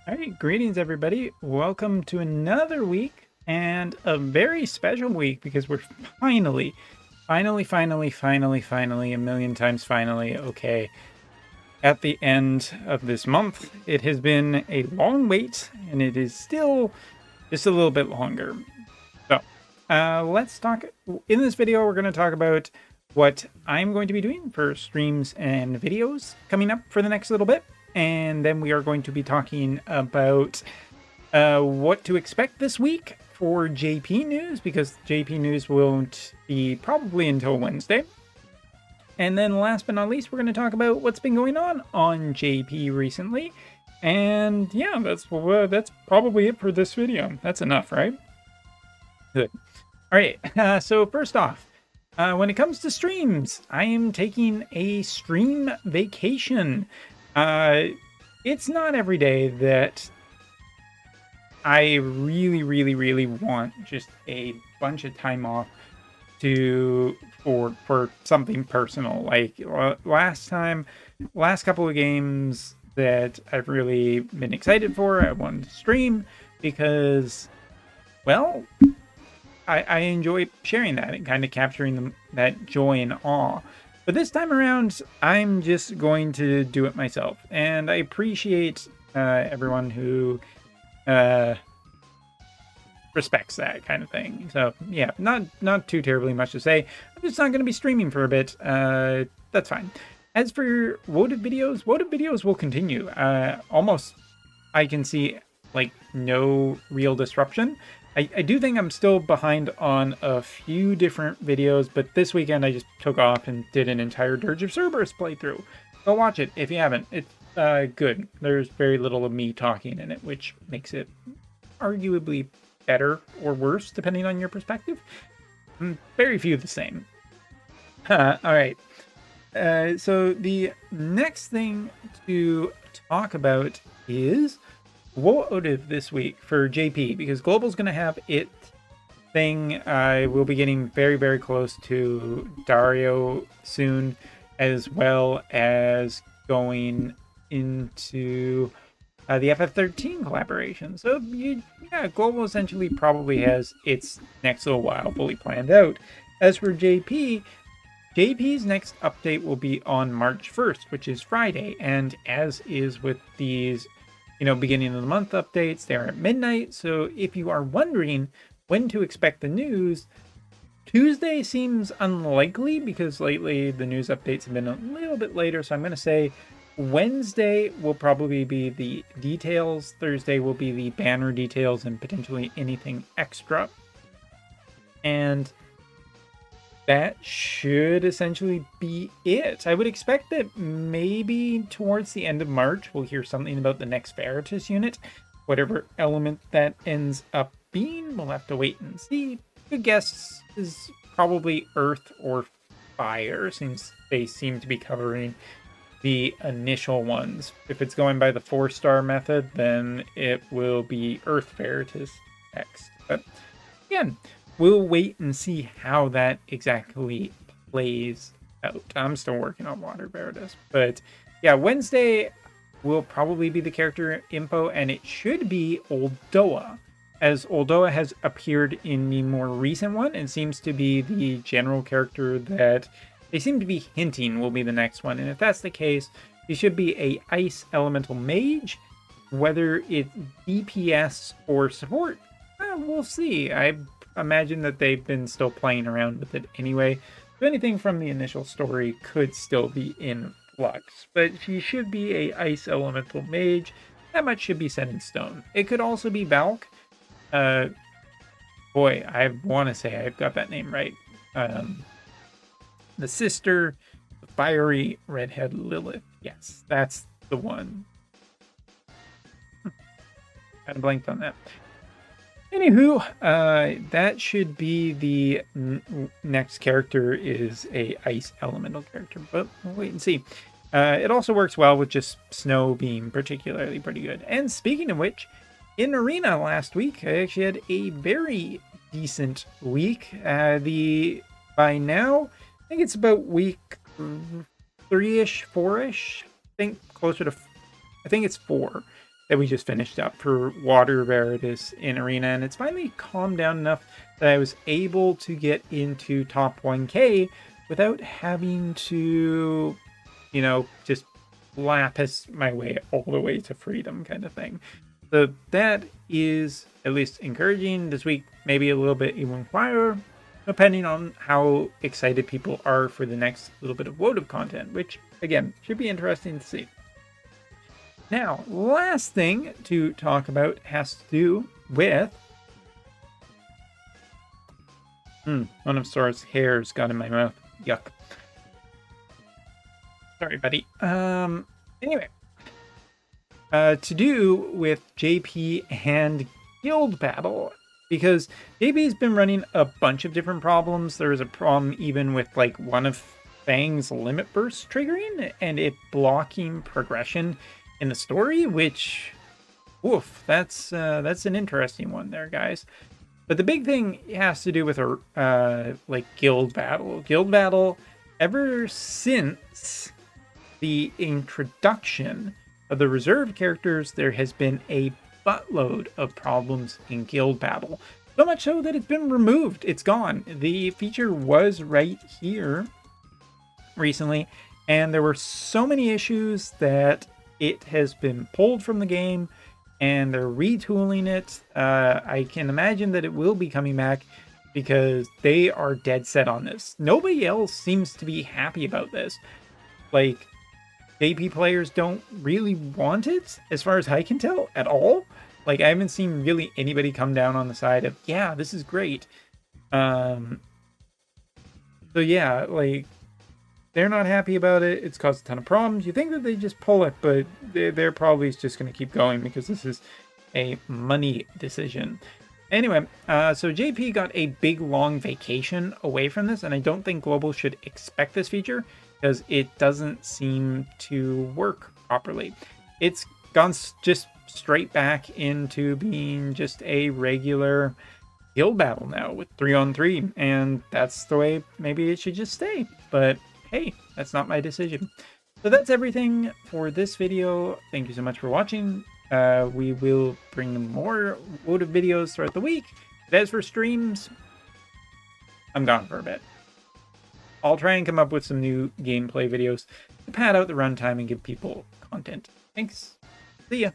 All right, greetings everybody. Welcome to another week and a very special week because we're finally, a million times finally, okay, at the end of this month. It has been a long wait and it is still just a little bit longer. So, let's talk. In this video, we're going to talk about what I'm going to be doing for streams and videos coming up for the next little bit. And then we are going to be talking about what to expect this week for JP news, because JP news won't be probably until Wednesday. And then last but not least, we're going to talk about what's been going on JP recently. And yeah, that's probably it for this video. That's enough, right? Good. All right. So first off, when it comes to streams, I am taking a stream vacation. It's not every day that I really want just a bunch of time off for something personal. Like last couple of games that I've really been excited for, I wanted to stream because, well, I enjoy sharing that and kind of capturing that joy and awe. But this time around, I'm just going to do it myself. And I appreciate everyone who respects that kind of thing. So yeah, not too terribly much to say. I'm just not going to be streaming for a bit. That's fine. As for Wotv videos will continue. Almost, I can see like no real disruption. I do think I'm still behind on a few different videos, but this weekend I just took off and did an entire Dirge of Cerberus playthrough. Go watch it if you haven't. It's good. There's very little of me talking in it, which makes it arguably better or worse, depending on your perspective. Very few the same. All right. So the next thing to talk about is Wotv this week for JP, because Global's going to have its thing. I will be getting very close to Dario soon, as well as going into the FF13 collaboration. So yeah, Global essentially probably has its next little while fully planned out. As for JP's next update will be on March 1st, which is Friday, and as is with these beginning of the month updates, they're at midnight. So if you are wondering when to expect the news, Tuesday seems unlikely because lately the news updates have been a little bit later. So I'm going to say Wednesday will probably be the details. Thursday will be the banner details and potentially anything extra. And that should essentially be it. I would expect that maybe towards the end of March, we'll hear something about the next Veritas unit. Whatever element that ends up being, we'll have to wait and see. Good guess is probably Earth or Fire, since they seem to be covering the initial ones. If it's going by the 4-star method, then it will be Earth Veritas next. But again, we'll wait and see how that exactly plays out. I'm still working on Water Veritas. But yeah, Wednesday will probably be the character info, and it should be Oldoa, as Oldoa has appeared in the more recent one and seems to be the general character that they seem to be hinting will be the next one. And if that's the case, he should be a Ice Elemental Mage. Whether it's DPS or support, we'll see. I imagine that they've been still playing around with it anyway. So anything from the initial story could still be in flux, but she should be a Ice Elemental Mage. That much should be set in stone. It could also be Valk. Boy, I want to say I've got that name right. The sister, the fiery redhead Lilith. Yes, that's the one. Kind of blanked on that. Anywho, that should be the next character is a Ice Elemental character, but we'll wait and see. It also works well with just Snow being particularly pretty good. And speaking of which, in Arena last week, I actually had a very decent week. By now, I think it's about week 3-ish, 4-ish. I think it's 4. that we just finished up for Water Veritas in Arena, and it's finally calmed down enough that I was able to get into top 1K without having to, you know, just lapis my way all the way to freedom kind of thing. So that is at least encouraging. This week, maybe a little bit even quieter, depending on how excited people are for the next little bit of Wotv content, which, again, should be interesting to see. Now, last thing to talk about has to do with... one of Sora's hairs got in my mouth. Yuck. Sorry, buddy. Anyway. To do with JP and Guild Battle, because JP's been running a bunch of different problems. There was a problem even with like one of Fang's limit bursts triggering and it blocking progression in the story, which, oof, that's an interesting one there, guys. But the big thing has to do with like Guild Battle. Guild Battle, ever since the introduction of the reserve characters, there has been a buttload of problems in Guild Battle. So much so that it's been removed. It's gone. The feature was right here recently, and there were so many issues that it has been pulled from the game, and they're retooling it. I can imagine that it will be coming back because they are dead set on this. Nobody else seems to be happy about this. Like, JP players don't really want it, as far as I can tell, at all. Like, I haven't seen really anybody come down on the side of, yeah, this is great. So yeah, like, they're not happy about it. It's caused a ton of problems. You think that they just pull it, but they're probably just going to keep going because this is a money decision. Anyway, so JP got a big, long vacation away from this, and I don't think Global should expect this feature because it doesn't seem to work properly. It's gone just straight back into being just a regular guild battle now with 3-on-3, and that's the way maybe it should just stay. But hey, that's not my decision. So that's everything for this video. Thank you so much for watching. We will bring more Wotv videos throughout the week. But as for streams, I'm gone for a bit. I'll try and come up with some new gameplay videos to pad out the runtime and give people content. Thanks. See ya.